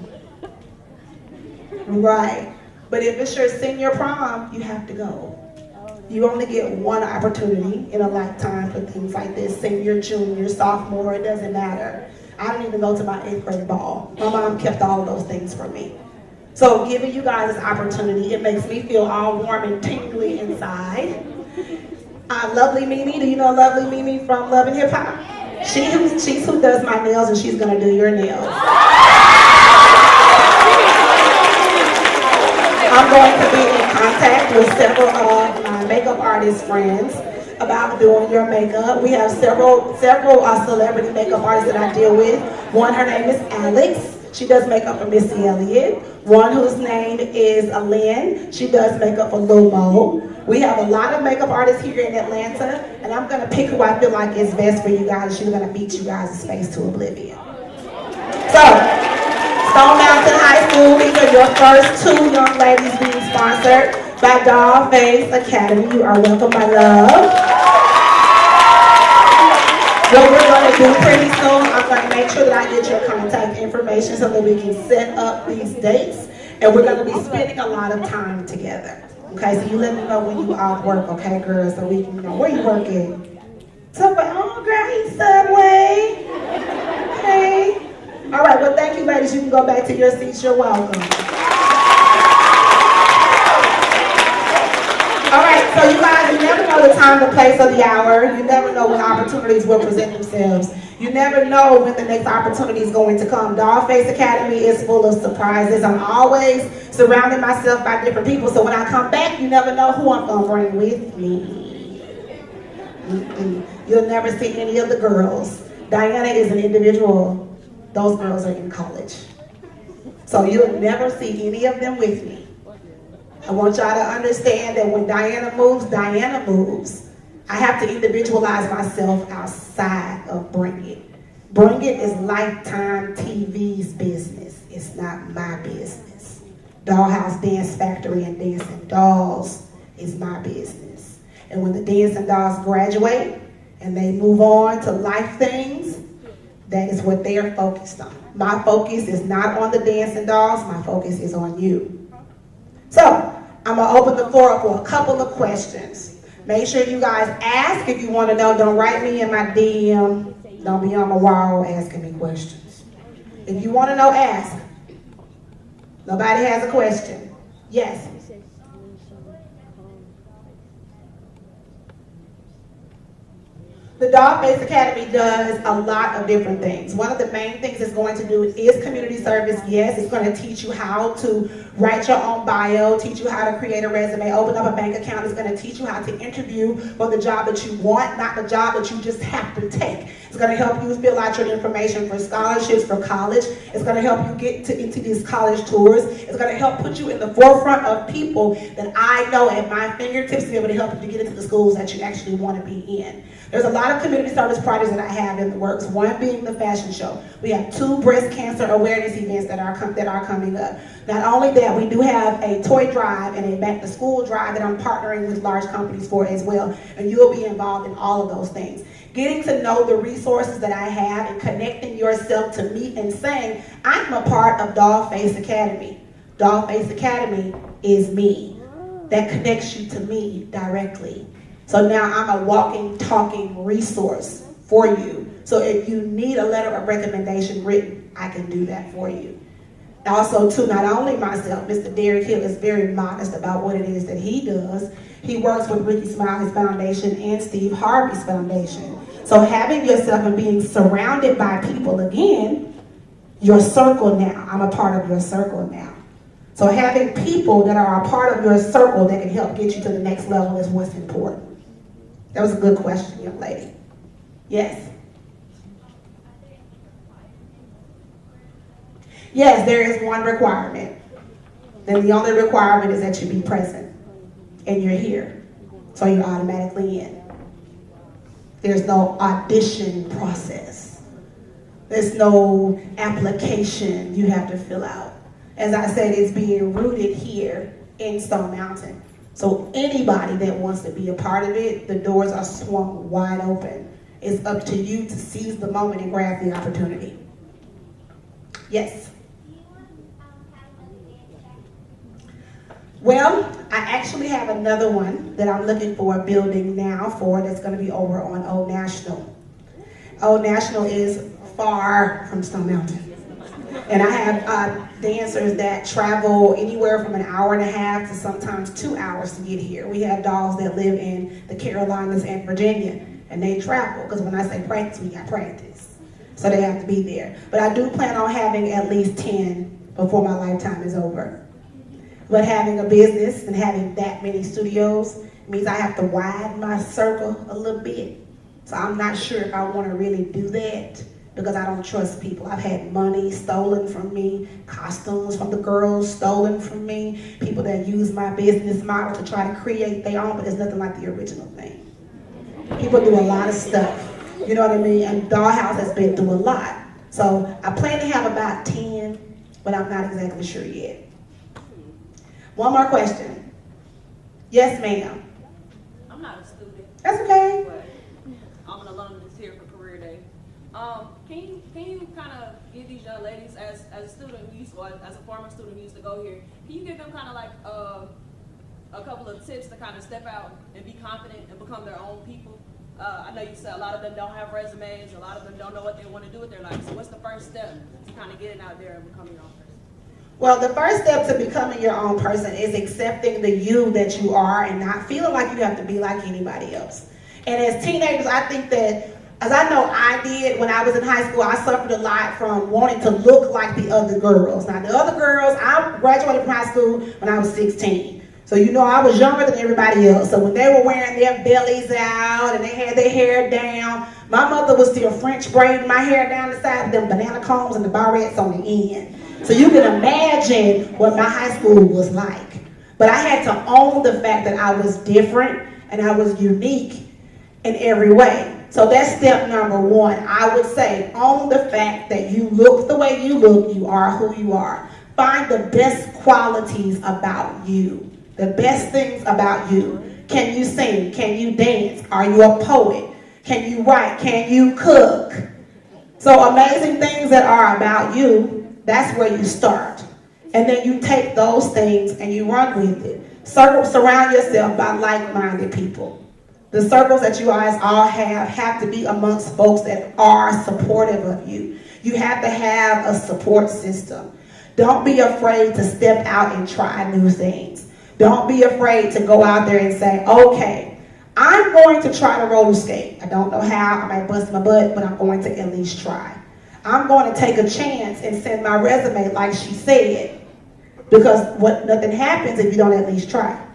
Speaker 2: Right. But if it's your senior prom, you have to go. You only get one opportunity in a lifetime for things like this. Senior, junior, sophomore, it doesn't matter. I didn't even go to my 8th grade ball. My mom kept all of those things from me. So giving you guys this opportunity, it makes me feel all warm and tingly inside. Lovely Mimi, do you know Lovely Mimi from Love and Hip Hop? She's who does my nails, and she's gonna do your nails. I'm going to be in contact with several of my makeup artist friends about doing your makeup. We have several celebrity makeup artists that I deal with. One, her name is Alex. She does makeup for Missy Elliott. One whose name is Lynn. She does makeup for Lil Mo. We have a lot of makeup artists here in Atlanta, and I'm going to pick who I feel like is best for you guys. She's going to beat you guys' face to oblivion. So, Stone Mountain High School, these are your first 2 young ladies being sponsored by Dollface Academy. You are welcome, my love. What we're going to do pretty soon, I'm going to make sure that I get your contact information so that we can set up these dates. And we're going to be spending a lot of time together. Okay, so you let me know when you off work, okay, girls, so we can know where you working. Subway, oh, great, Subway. Hey. All right, well, thank you, ladies. You can go back to your seats. You're welcome. All right, so you guys, you never know the time, the place, or the hour. You never know when opportunities will present themselves. You never know when the next opportunity is going to come. Dollface Academy is full of surprises. I'm always surrounding myself by different people, so when I come back, you never know who I'm going to bring with me. You'll never see any of the girls. Diana is an individual. Those girls are in college. So you'll never see any of them with me. I want y'all to understand that when Diana moves, Diana moves. I have to individualize myself outside of Bring It. Bring It is Lifetime TV's business. It's not my business. Dollhouse Dance Factory and Dancing Dolls is my business. And when the Dancing Dolls graduate and they move on to life things, that is what they are focused on. My focus is not on the Dancing Dolls, my focus is on you. So, I'm gonna open the floor up for a couple of questions. Make sure you guys ask if you want to know. Don't write me in my DM. Don't be on my wall asking me questions. If you want to know, ask. Nobody has a question. Yes. The Dollface Academy does a lot of different things. One of the main things it's going to do is community service. Yes, it's going to teach you how to write your own bio, teach you how to create a resume, open up a bank account. It's going to teach you how to interview for the job that you want, not the job that you just have to take. It's going to help you fill out your information for scholarships for college. It's going to help you get into these college tours. It's going to help put you in the forefront of people that I know at my fingertips to be able to help you to get into the schools that you actually want to be in. There's a lot of community service projects that I have in the works, one being the fashion show. We have 2 breast cancer awareness events that are coming up. Not only that, we do have a toy drive and a back to school drive that I'm partnering with large companies for as well, and you'll be involved in all of those things. Getting to know the resources that I have and connecting yourself to me and saying, I'm a part of Dollface Academy. Dollface Academy is me. That connects you to me directly. So now I'm a walking, talking resource for you. So if you need a letter of recommendation written, I can do that for you. Also, too, not only myself, Mr. Derek Hill is very modest about what it is that he does. He works with Ricky Smhs Foundation and Steve Harvey's foundation. So having yourself and being surrounded by people, again, your circle now. I'm a part of your circle now. So having people that are a part of your circle that can help get you to the next level is what's important. That was a good question, young lady. Yes. Yes, there is one requirement. Then the only requirement is that you be present and you're here. So you're automatically in. There's no audition process. There's no application you have to fill out. As I said, it's being rooted here in Stone Mountain. So anybody that wants to be a part of it, the doors are swung wide open. It's up to you to seize the moment and grab the opportunity. Yes. Well, I actually have another one that I'm looking for a building now for that's going to be over on Old National. Old National is far from Stone Mountain. And I have dancers that travel anywhere from 1.5 hours to sometimes 2 hours to get here. We have dolls that live in the Carolinas and Virginia, and they travel, because when I say practice, we got practice. So they have to be there. But I do plan on having at least 10 before my lifetime is over. But having a business and having that many studios means I have to widen my circle a little bit. So I'm not sure if I want to really do that, because I don't trust people. I've had money stolen from me, costumes from the girls stolen from me, people that use my business model to try to create their own, but it's nothing like the original thing. People do a lot of stuff, you know what I mean? And Dollhouse has been through a lot. So I plan to have about 10, but I'm not exactly sure yet. One more question. Yes, ma'am.
Speaker 3: I'm not a student.
Speaker 2: That's okay.
Speaker 3: But I'm an alumnus here for Career Day. Can you kind of give these young ladies, as a student who used to, as a former student who used to go here, can you give them kind of like a couple of tips to kind of step out and be confident and become their own people? I know you said a lot of them don't have resumes, a lot of them don't know what they want to do with their life. So what's the first step to kind of getting out there and becoming your own person?
Speaker 2: Well, the first step to becoming your own person is accepting the you that you are and not feeling like you have to be like anybody else. And as teenagers, I think that, as I know I did when I was in high school, I suffered a lot from wanting to look like the other girls. Now, the other girls, I graduated from high school when I was 16. So, you know, I was younger than everybody else. So when they were wearing their bellies out and they had their hair down, my mother was still French braiding my hair down the side with them banana combs and the barrettes on the end. So you can imagine what my high school was like. But I had to own the fact that I was different and I was unique in every way. So that's step number one. I would say own the fact that you look the way you look, you are who you are. Find the best qualities about you, the best things about you. Can you sing? Can you dance? Are you a poet? Can you write? Can you cook? So amazing things that are about you, that's where you start. And then you take those things and you run with it. Surround yourself by like-minded people. The circles that you guys all have to be amongst folks that are supportive of you. You have to have a support system. Don't be afraid to step out and try new things. Don't be afraid to go out there and say, okay, I'm going to try to roller skate. I don't know how, I might bust my butt, but I'm going to at least try. I'm going to take a chance and send my resume like she said, because nothing happens if you don't at least try.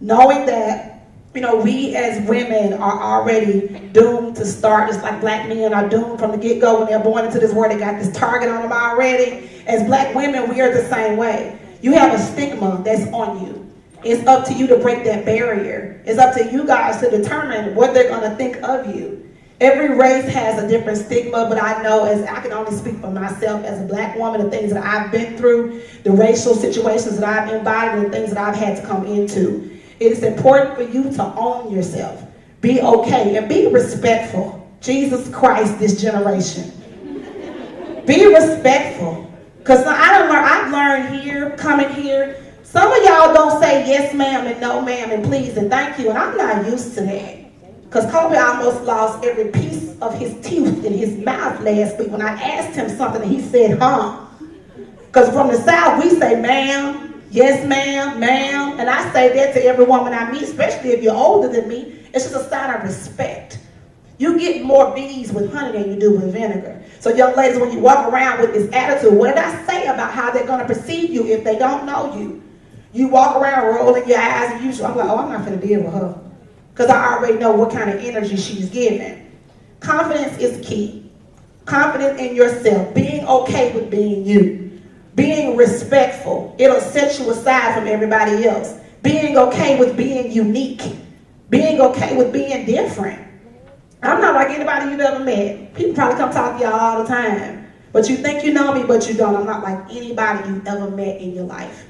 Speaker 2: Knowing that, we as women are already doomed to start, just like black men are doomed from the get-go when they're born into this world. They got this target on them already. As black women, we are the same way. You have a stigma that's on you. It's up to you to break that barrier. It's up to you guys to determine what they're going to think of you. Every race has a different stigma, but I know, as I can only speak for myself as a black woman, the things that I've been through, the racial situations that I've embodied, and the things that I've had to come into. It is important for you to own yourself. Be okay and be respectful. Jesus Christ, this generation. Be respectful. Because I've learned here, coming here, some of y'all don't say yes ma'am and no ma'am and please and thank you, and I'm not used to that. Because Kobe almost lost every piece of his teeth in his mouth last week when I asked him something and he said, huh. Because from the South, we say ma'am, yes ma'am, ma'am, and I say that to every woman I meet, especially if you're older than me. It's just a sign of respect. You get more bees with honey than you do with vinegar. So young ladies, when you walk around with this attitude, what did I say about how they're going to perceive you if they don't know you? You walk around rolling your eyes and I'm like, oh, I'm not going to deal with her. Because I already know what kind of energy she's giving. Confidence is key. Confidence in yourself. Being okay with being you. Being respectful. It'll set you aside from everybody else. Being okay with being unique. Being okay with being different. I'm not like anybody you've ever met. People probably come talk to y'all all the time. But you think you know me, but you don't. I'm not like anybody you've ever met in your life.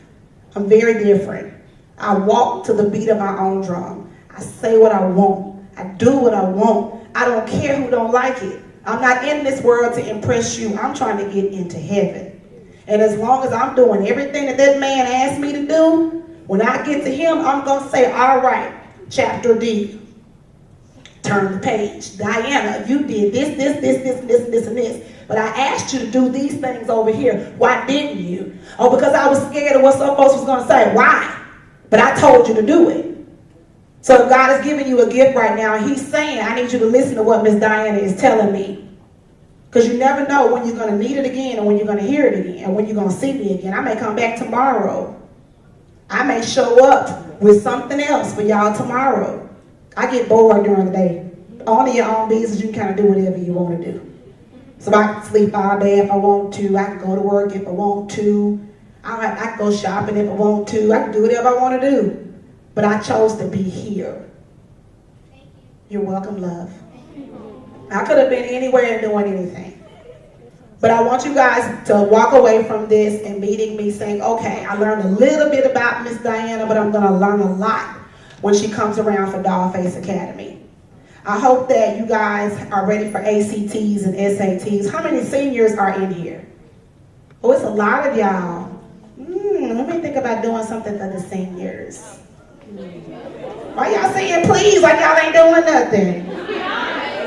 Speaker 2: I'm very different. I walk to the beat of my own drum. I say what I want. I do what I want. I don't care who don't like it. I'm not in this world to impress you. I'm trying to get into heaven. And as long as I'm doing everything that man asked me to do, when I get to him, I'm going to say, all right, chapter D. Turn the page. Diana, you did this, and this. But I asked you to do these things over here. Why didn't you? Oh, because I was scared of what some folks was going to say. Why? But I told you to do it. So if God is giving you a gift right now, he's saying, I need you to listen to what Miss Diana is telling me. Because you never know when you're going to need it again and when you're going to hear it again and when you're going to see me again. I may come back tomorrow. I may show up with something else for y'all tomorrow. I get bored during the day. Only your own business, you can kind of do whatever you want to do. So I can sleep all day if I want to. I can go to work if I want to. I can go shopping if I want to. I can do whatever I want to do. But I chose to be here. You're welcome, love. I could have been anywhere and doing anything. But I want you guys to walk away from this and meeting me saying, okay, I learned a little bit about Miss Diana, but I'm going to learn a lot when she comes around for Dollface Academy. I hope that you guys are ready for ACTs and SATs. How many seniors are in here? Oh, it's a lot of y'all. Let me think about doing something for the seniors. Why y'all saying please like y'all ain't doing nothing?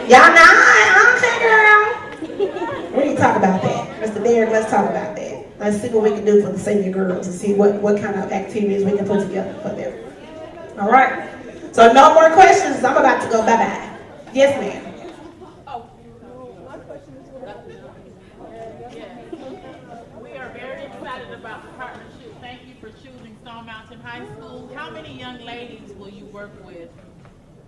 Speaker 2: Y'all not? Okay, girl. We need to talk about that. Mr. Derrick, let's talk about that. Let's see what we can do for the senior girls and see what kind of activities we can put together for them. All right? So no more questions. I'm about to go bye-bye. Yes, ma'am.
Speaker 4: We are very excited about the partnership. Thank you for choosing Stone Mountain High School. How many young ladies will you work with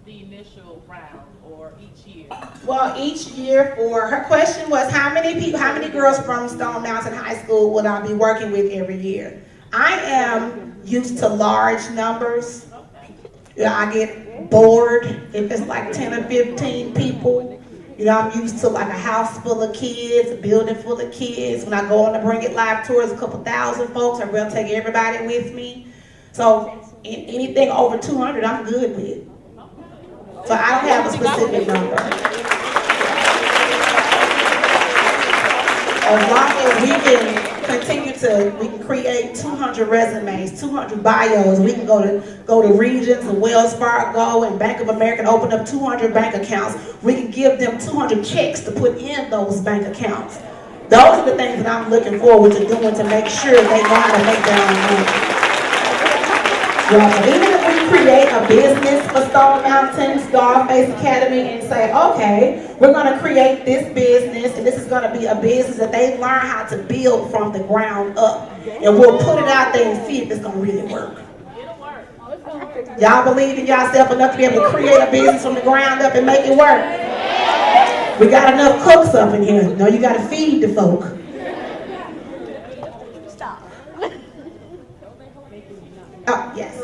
Speaker 4: the initial round or each year?
Speaker 2: Well, each year her question was how many girls from Stone Mountain High School would I be working with every year? I am used to large numbers. I get board if it's like 10 or 15 people. You know, I'm used to like a house full of kids, a building full of kids. When I go on the Bring It Live tours, a couple thousand folks, I will take everybody with me. So anything over 200, I'm good with. So I don't have a specific number. As long as we can continue we can create 200 resumes, 200 bios. We can go to Regions and Wells Fargo and Bank of America and open up 200 bank accounts. We can give them 200 checks to put in those bank accounts. Those are the things that I'm looking forward to doing to make sure they know how to make their own money. Even if we create a business for Stone Mountain's Dollface Academy and say, okay, we're going to create this business and this is going to be a business that they learn how to build from the ground up. And we'll put it out there and see if it's going to really work. Y'all believe in yourself enough to be able to create a business from the ground up and make it work? We got enough cooks up in here. No, you got to feed the folk. Oh, yes.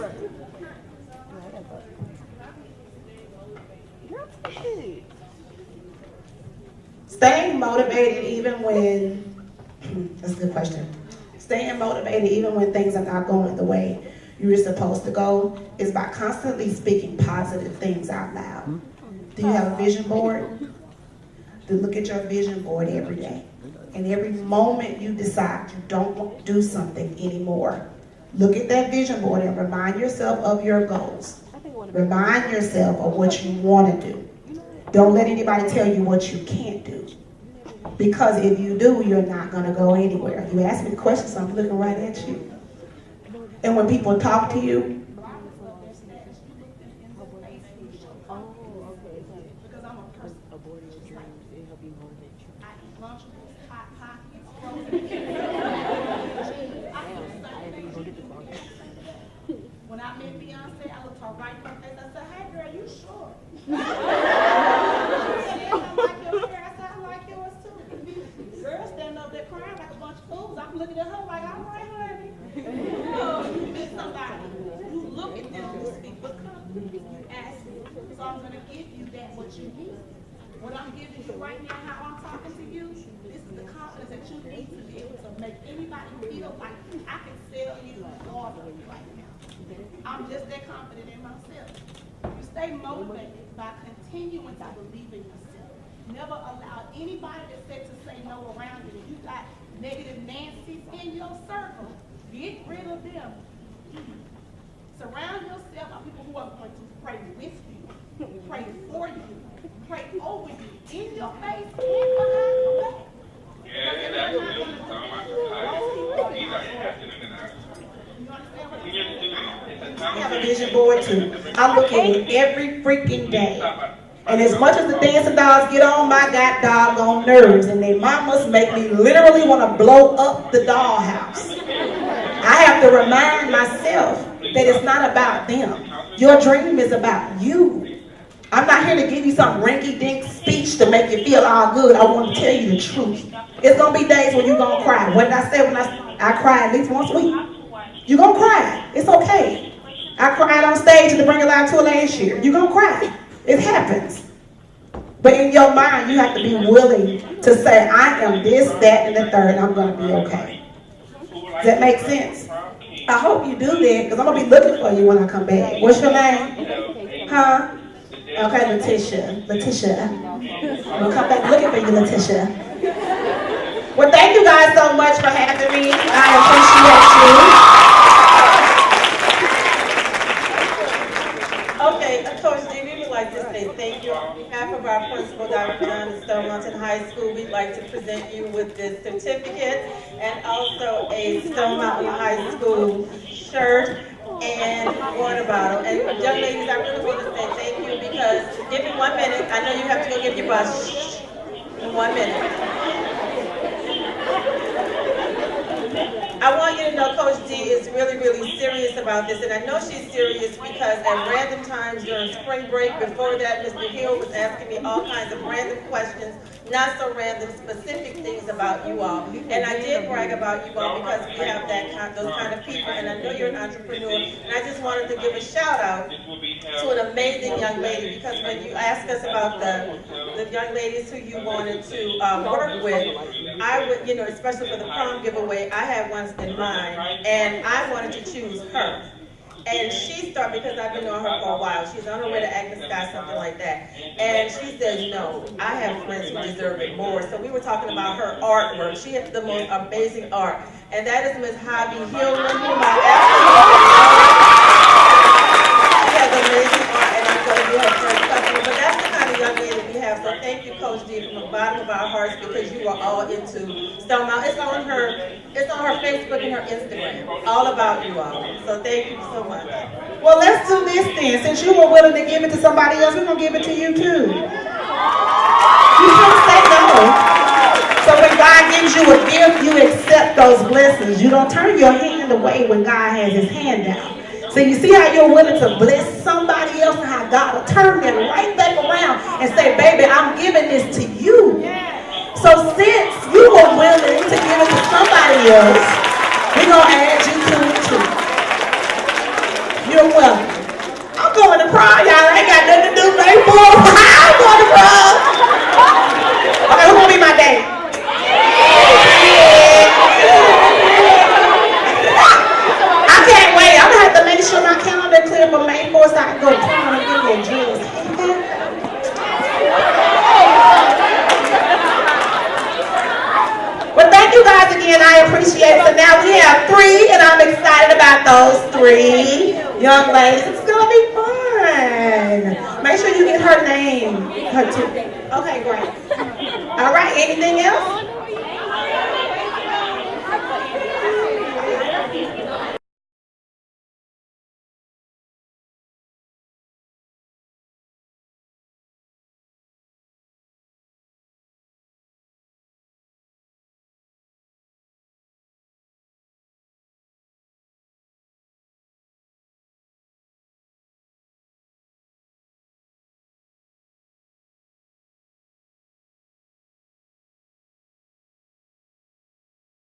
Speaker 2: Staying motivated even when, that's a good question. Staying motivated even when things are not going the way you were supposed to go is by constantly speaking positive things out loud. Do you have a vision board? Then look at your vision board every day. And every moment you decide you don't want to do something anymore, look at that vision board and remind yourself of your goals. Remind yourself of what you want to do. Don't let anybody tell you what you can't do. Because if you do, you're not going to go anywhere. You ask me the question, so I'm looking right at you. And when people talk to you,
Speaker 5: when I met Beyonce, I looked her right in her face. I said, hey girl, you short. I like your hair. I said, I like yours too. Girl standing up there crying like a bunch of fools. I'm looking at her like, all right, honey. You met somebody, you look at them, you speak with confidence, you ask me. So I'm going to give you that what you need. What I'm giving you right now, how I'm talking to you, this is the confidence that you need to be able to make anybody feel like I can sell you more right now. I'm just that confident in myself. You stay motivated by continuing to believe in yourself. Never allow anybody to say no around you. If you got negative Nancy's in your circle, get rid of them. Surround yourself by people who are going to pray with you, pray for you, pray over you, in your face and behind your back.
Speaker 2: I have a vision board too. I look at it every freaking day. And as much as the dancing dolls get on my doggone nerves, and their mamas make me literally want to blow up the dollhouse, I have to remind myself that it's not about them. Your dream is about you. I'm not here to give you some rinky-dink speech to make you feel all good. I want to tell you the truth. It's going to be days when you're going to cry. What did I say when I cry at least once a week? You're going to cry. It's okay. I cried on stage at the Bring It Live tour last year. You're going to cry. It happens. But in your mind, you have to be willing to say, I am this, that, and the third, and I'm going to be okay. Does that make sense? I hope you do that, because I'm going to be looking for you when I come back. What's your name? Huh? Okay, Letitia. I'm going to come back looking for you, Letitia. Well, thank you guys so much for having me. I appreciate you.
Speaker 6: Okay, Coach D, we would like to say thank you. On behalf of our principal, Dr. John at Stone Mountain High School, we'd like to present you with this certificate and also a Stone Mountain High School shirt and water bottle. And young ladies, I really want to say thank you because, give me 1 minute. I know you have to go get your bus. In 1 minute. I want you to know Coach D is really, really serious about this, and I know she's serious because at random times during spring break, before that, Mr. Hill was asking me all kinds of random questions, not so random, specific things about you all. And I did brag about you all because we have those kind of people, and I know you're an entrepreneur, and I just wanted to give a shout out to an amazing young lady, because when you asked us about the young ladies who you wanted to work with, I would, especially for the prom giveaway, I had one in mind, and I wanted to choose her. And she started, because I've been knowing her for a while, she's on her way to Agnes Sky, something like that. And she says, no, I have friends who deserve it more. So we were talking about her artwork. She has the most amazing art. And that is Ms. Hobby Hillman, whom I absolutely love. She has amazing art, and I'm going to be her first customer. But that's the kind of young lady we have. So thank you, Coach D, from the bottom of our hearts, because you are all into Stone Mountain. It's on her Facebook and her Instagram. All about you all. So thank you so much.
Speaker 2: Well, let's do this then. Since you were willing to give it to somebody else, we're going to give it to you too. You can't say no. So when God gives you a gift, you accept those blessings. You don't turn your hand away when God has his hand down. So you see how you're willing to bless somebody else and how God will turn them right back around and say, baby, I'm giving this to you. So since you were willing to give it to somebody else, we're going to add you to it too. You're welcome. I'm going to prom, y'all. I ain't got nothing to do. I'm going to prom. Okay, who's going to be my date? I can't wait. I'm going to have to make sure my calendar clear for May 4th so I can go to prom and give me a dress. Well, thank you guys again. I appreciate it. So now we have 3, and I'm excited about those 3 young ladies. It's going to be fun. Make sure you get her name. Okay, great. All right, anything else?